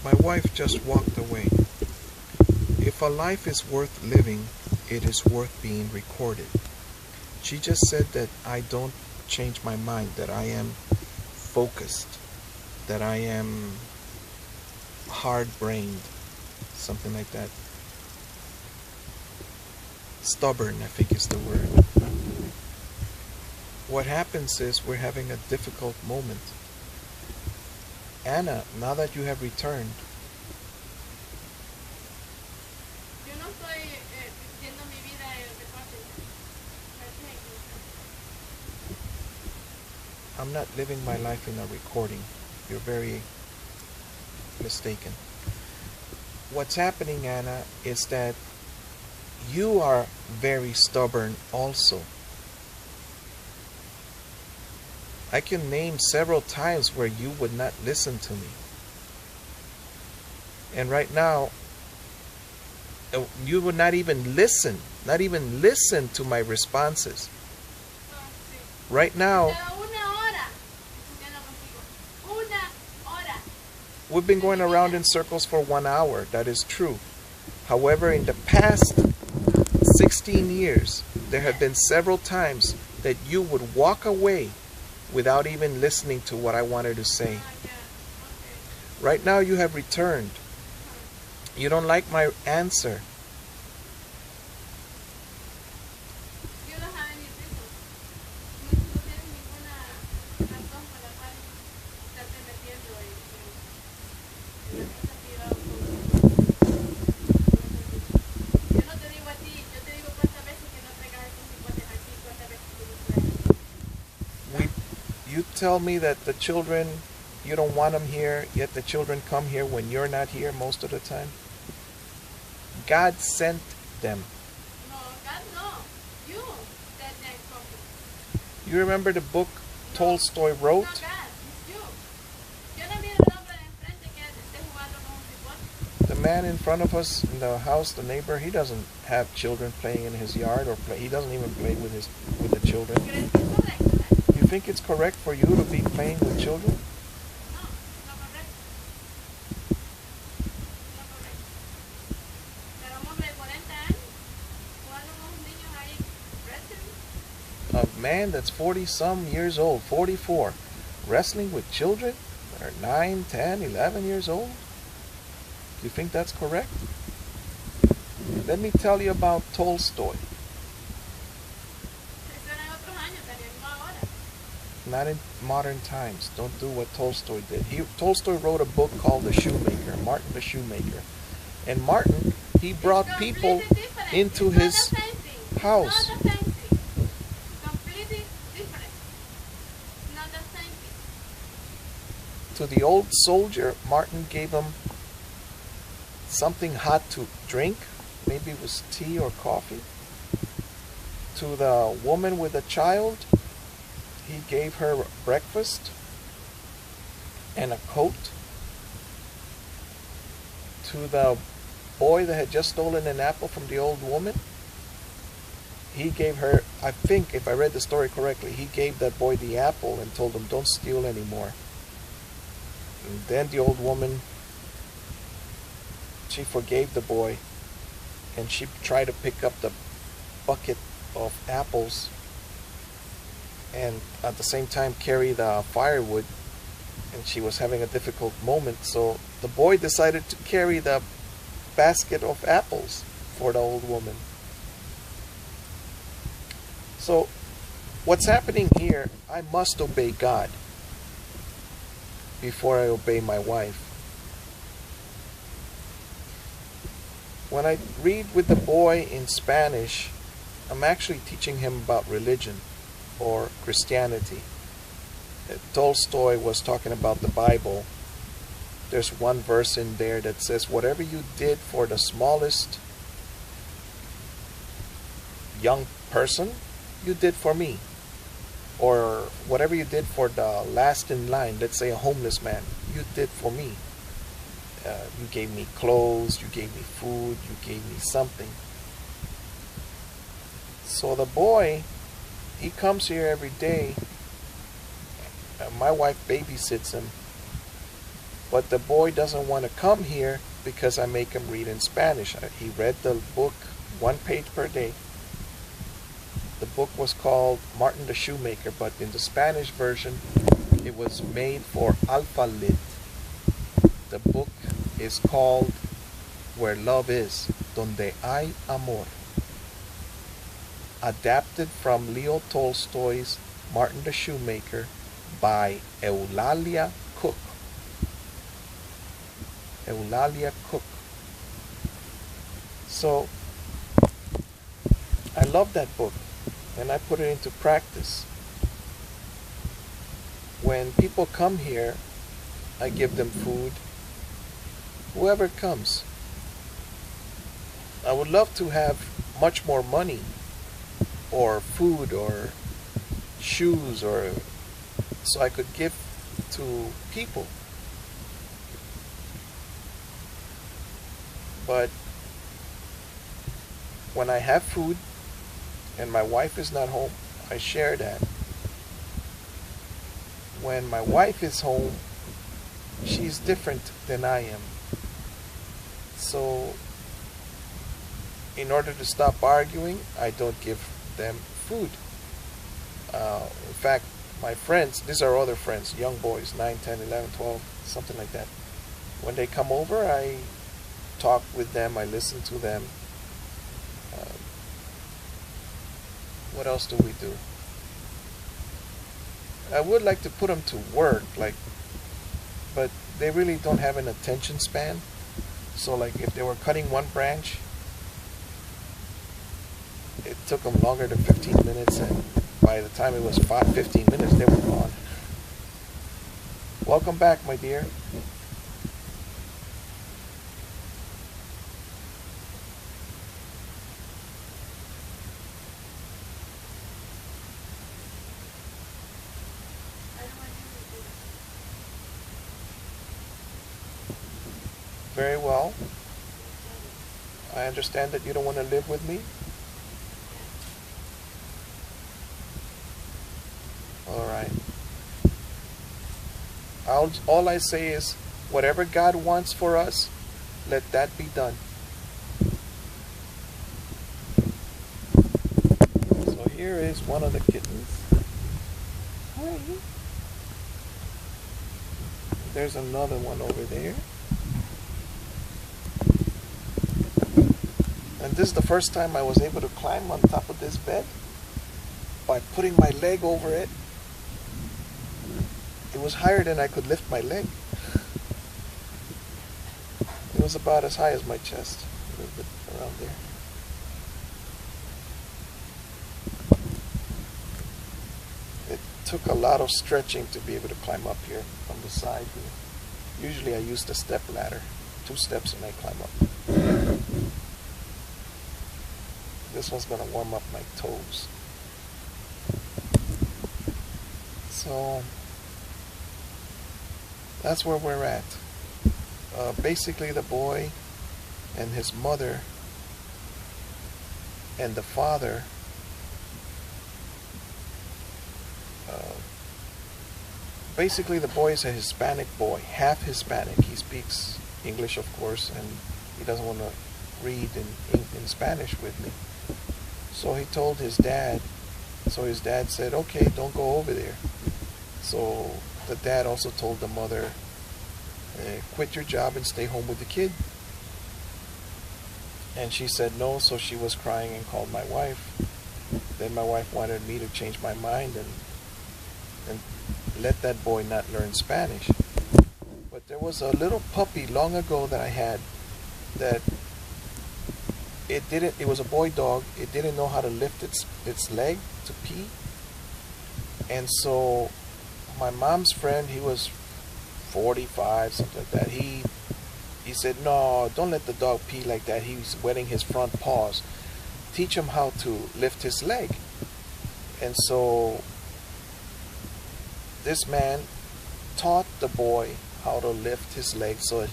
My wife just walked away. If a life is worth living, it is worth being recorded. She just said that I don't change my mind, that I am focused, that I am hard-brained, something like that. Stubborn, I think is the word. What happens is we're having a difficult moment. Anna, now that you have returned, I'm not living my life in a recording. You're very mistaken. What's happening, Anna, is that you are very stubborn also. I can name several times where you would not listen to me. And right now, you would not even listen to my responses. Right now, we've been going around in circles for 1 hour. That is true. However, in the past 16 years, there have been several times that you would walk away without even listening to what I wanted to say. Right now you have returned. You don't like my answer. You tell me that the children, you don't want them here, yet the children come here when you're not here most of the time. God sent them. No, God no. You that they come here. You remember the book Tolstoy wrote? No, God, it's you. Yo no miro el hombre de enfrente que esté jugando con un cipote. The man in front of us in the house, the neighbor, he doesn't have children playing in his yard, or he doesn't even play with the children. ¿Crees que es correcto? You think it's correct for you to be playing with children? No, no correcto. No correcto. Pero un hombre de 40 años jugando con unos niños ahí wrestling. A man that's 40-some years old, 44, wrestling with children that are 9, 10, 11 years old? Do you think that's correct? Let me tell you about Tolstoy. Eso era en otros años también, no ahora. Not in modern times. Don't do what Tolstoy did. Tolstoy wrote a book called The Shoemaker, Martin the Shoemaker. And Martin, he brought people into his house. Not the same thing. Completely different. Not the same thing. To the old soldier, Martin gave him something hot to drink. Maybe it was tea or coffee. To the woman with a child, he gave her breakfast and a coat. To the boy that had just stolen an apple from the old woman, he gave her, I think if I read the story correctly, he gave that boy the apple and told him, don't steal anymore. And then the old woman, she forgave the boy, and she tried to pick up the bucket of apples and at the same time carry the firewood, and she was having a difficult moment, so the boy decided to carry the basket of apples for the old woman. So what's happening here, I must obey God before I obey my wife. When I read with the boy in Spanish, I'm actually teaching him about religion or Christianity. Tolstoy was talking about the Bible. There's one verse in there that says, whatever you did for the smallest young person, you did for me. Or whatever you did for the last in line, let's say a homeless man, you did for me. You gave me clothes, you gave me food, you gave me something. So the boy, he comes here every day. My wife babysits him. But the boy doesn't want to come here because I make him read in Spanish. He read the book 1 page per day. The book was called Martin the Shoemaker, but in the Spanish version, it was made for Alpha Lit. The book is called Where Love Is, Donde Hay Amor. Adapted from Leo Tolstoy's Martin the Shoemaker by Eulalia Cook. Eulalia Cook. So, I love that book, and I put it into practice. When people come here, I give them food. Whoever comes. I would love to have much more money, or food, or shoes, or so I could give to people. But when I have food and my wife is not home, I share that. When my wife is home, she's different than I am. So, in order to stop arguing, I don't give them food. In fact, my friends, these are other friends, young boys, 9, 10, 11, 12, something like that. When they come over, I talk with them, I listen to them. What else do we do? I would like to put them to work, but they really don't have an attention span. So like if they were cutting one branch, it took them longer than 15 minutes, and by the time it was 15 minutes, they were gone. Welcome back, my dear. Very well. I understand that you don't want to live with me. All right. All I say is, whatever God wants for us, let that be done. So here is one of the kittens. Hi. There's another one over there. And this is the first time I was able to climb on top of this bed by putting my leg over it. It was higher than I could lift my leg. It was about as high as my chest, a little bit around there. It took a lot of stretching to be able to climb up here from the side here. Usually I use the step ladder, 2 steps and I climb up. This one's going to warm up my toes. So, that's where we're at. Basically, the boy and his mother and the father basically the boy is a Hispanic boy, half Hispanic. He speaks English, of course, and he doesn't want to read in Spanish with me. So he told his dad. So his dad said, okay, don't go over there. So the dad also told the mother, quit your job and stay home with the kid. And she said no, so she was crying and called my wife. Then my wife wanted me to change my mind and let that boy not learn Spanish. But there was a little puppy long ago that I had that it was a boy dog. It didn't know how to lift its leg to pee. And so my mom's friend, he was 45, something like that. He said, no, don't let the dog pee like that. He's wetting his front paws. Teach him how to lift his leg. And so this man taught the boy how to lift his leg. So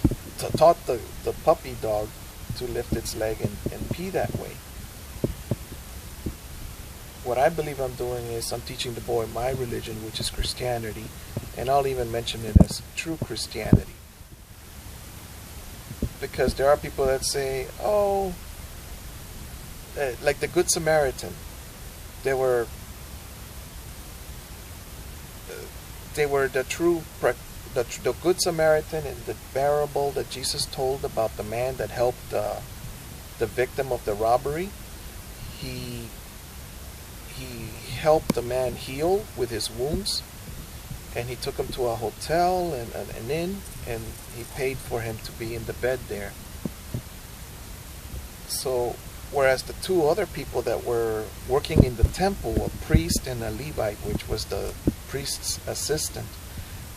taught the puppy dog to lift its leg and pee that way. What I believe I'm doing is I'm teaching the boy my religion, which is Christianity, and I'll even mention it as true Christianity. because there are people that say, oh, like the Good Samaritan, they were the true the Good Samaritan in the parable that Jesus told about the man that helped the victim of the robbery. He helped the man heal with his wounds, and he took him to a hotel and an inn, and he paid for him to be in the bed there. So, whereas the two other people that were working in the temple, a priest and a Levite, which was the priest's assistant,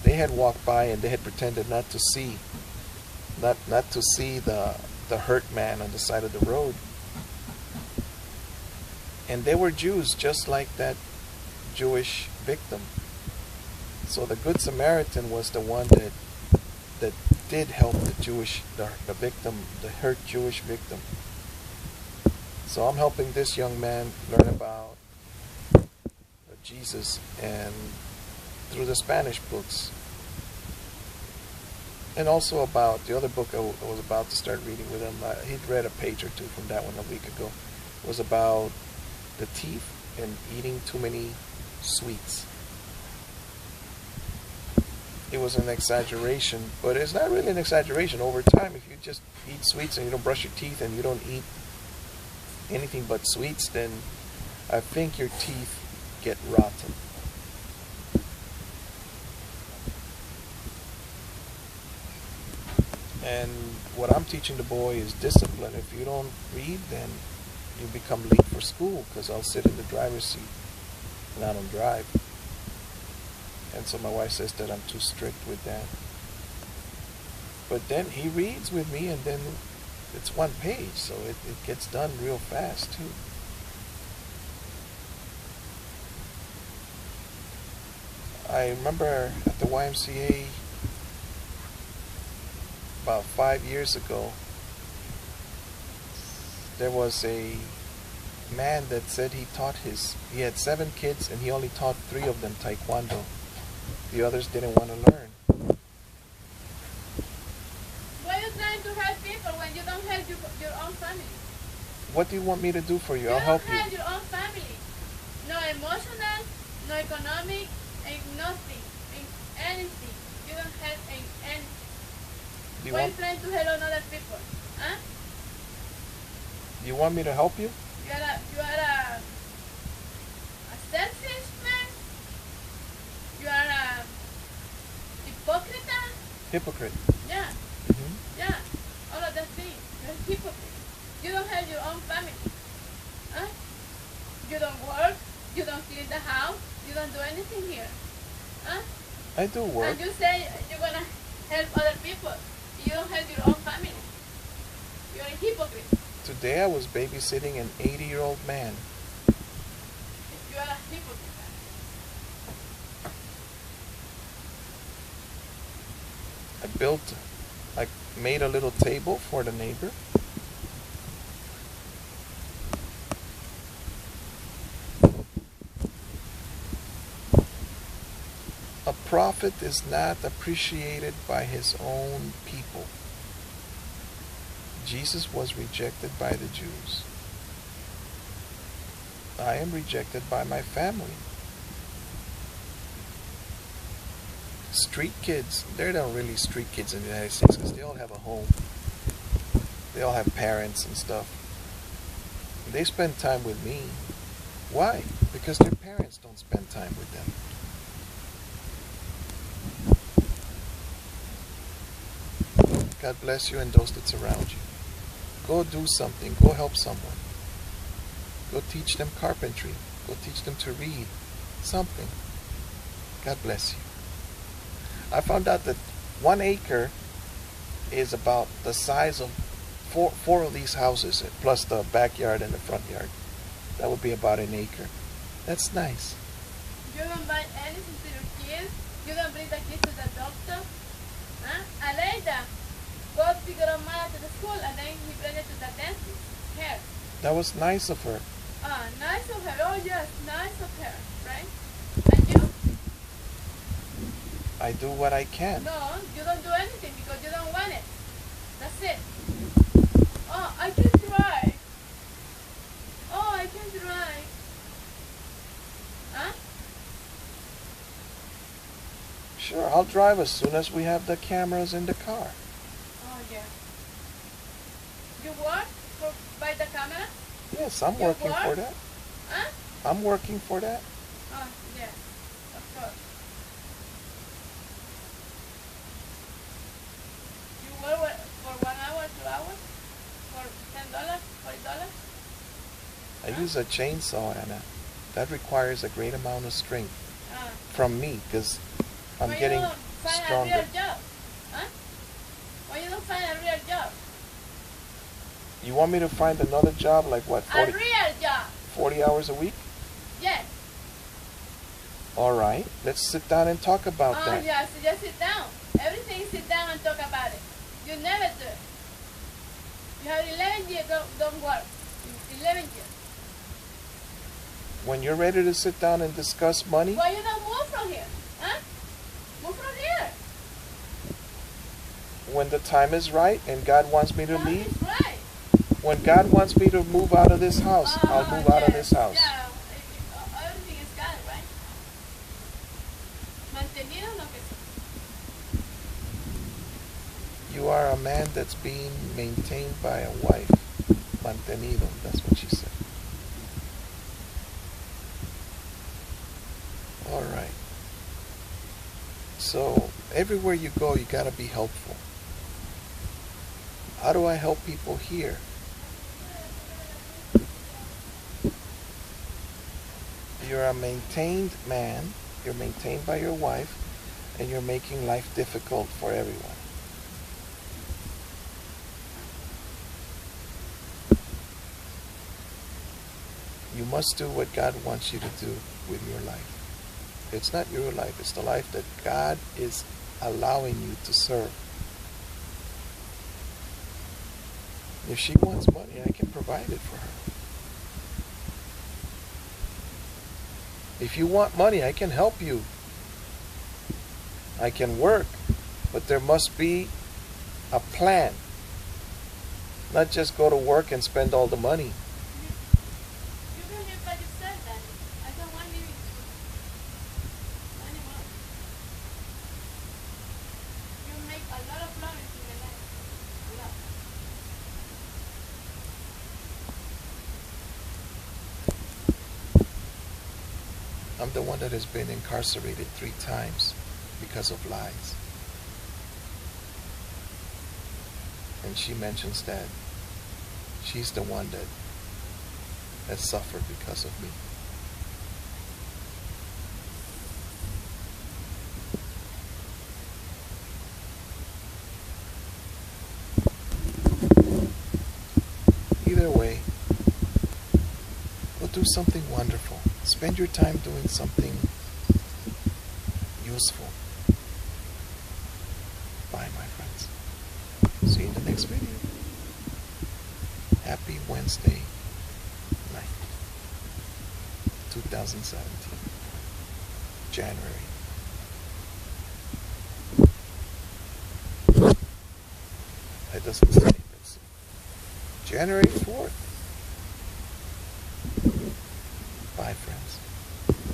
they had walked by and they had pretended not to see the hurt man on the side of the road. And they were Jews, just like that Jewish victim. So the Good Samaritan was the one that did help the victim, the hurt Jewish victim. So I'm helping this young man learn about Jesus and through the Spanish books. And also about the other book I was about to start reading with him. He'd read a page or two from that one a week ago. It was about the teeth and eating too many sweets. It was an exaggeration, but it's not really an exaggeration. Over time, if you just eat sweets and you don't brush your teeth and you don't eat anything but sweets, then I think your teeth get rotten. And what I'm teaching the boy is discipline. If you don't read, then you become late for school, because I'll sit in the driver's seat and I don't drive. And so my wife says that I'm too strict with that. But then he reads with me, and then it's one page, so it gets done real fast too. I remember at the YMCA about 5 years ago, there was a man that said he had 7 kids and he only taught 3 of them Taekwondo. The others didn't want to learn. Why are you trying to help people when you don't help your own family? What do you want me to do for you? I'll help you. You don't help your own family. No emotional, no economic, and nothing, in anything. You don't help in anything. Why are you trying to help other people? Huh? You want me to help you? You are a selfish man. You are a hypocrite. Yeah. Mm-hmm. Yeah. All of that things. You're a hypocrite. You don't help your own family. Huh? You don't work. You don't clean the house. You don't do anything here. Huh? I do work. And you say you're going to help other people. You don't help your own family. You're a hypocrite. Today I was babysitting an 80-year-old man. You are a hypocrite. I made a little table for the neighbor. A prophet is not appreciated by his own people. Jesus was rejected by the Jews. I am rejected by my family. Street kids, they're not really street kids in the United States because they all have a home. They all have parents and stuff. They spend time with me. Why? Because their parents don't spend time with them. God bless you and those that surround you. Go do something. Go help someone. Go teach them carpentry. Go teach them to read. Something. God bless you. I found out that 1 acre is about the size of four of these houses, plus the backyard and the front yard. That would be about 1 acre. That's nice. You don't buy anything to your kids. You don't bring the kids to the doctor. Huh? Aleida, go pick your mother to the school and then he bring it to the dentist. Here. That was nice of her. Nice of her. Oh yes, nice of her, right? And you? I do what I can. No, you don't do anything because you don't want it. That's it. drive as soon as we have the cameras in the car. Oh, yeah. You work by the camera? Yes, I'm working for that. Huh? I'm working for that. Oh, yeah. Of course. You work for 1 hour, 2 hours? For $10, $40? I use a chainsaw, Anna. That requires a great amount of strength from me because I'm getting stronger. A real job? Huh? Why you don't find a real job? You want me to find another job like what? 40, a real job. 40 hours a week? Yes. All right. Let's sit down and talk about that. Oh, yeah. So just sit down. Everything sit down and talk about it. You never do it. You have 11 years, don't work. 11 years. When you're ready to sit down and discuss money. Why you don't move from here? Huh? Move from here. When the time is right and God wants me to leave. It's right. When God wants me to move out of this house, I'll move out of this house. Yeah, everything is God, right? Mantenido lo que sea. You are a man that's being maintained by a wife. Mantenido, that's what she said. All right. So everywhere you go, you gotta be helpful. How do I help people here? You're a maintained man, you're maintained by your wife, and you're making life difficult for everyone. You must do what God wants you to do with your life. It's not your life, it's the life that God is allowing you to serve. If she wants money, I can provide it for her. If you want money, I can help you. I can work, but there must be a plan. Not just go to work and spend all the money. You can live by yourself, Daddy. I don't want you anymore. You make a lot of progress in your life. A lot. I'm the one that has been incarcerated 3 times because of lies. And she mentions that she's the one that has suffered because of me. Either way, we'll do something wonderful. Spend your time doing something useful. Bye, my friends. See you in the next video. Happy Wednesday night, 2017, January. It doesn't say, it's January 4th.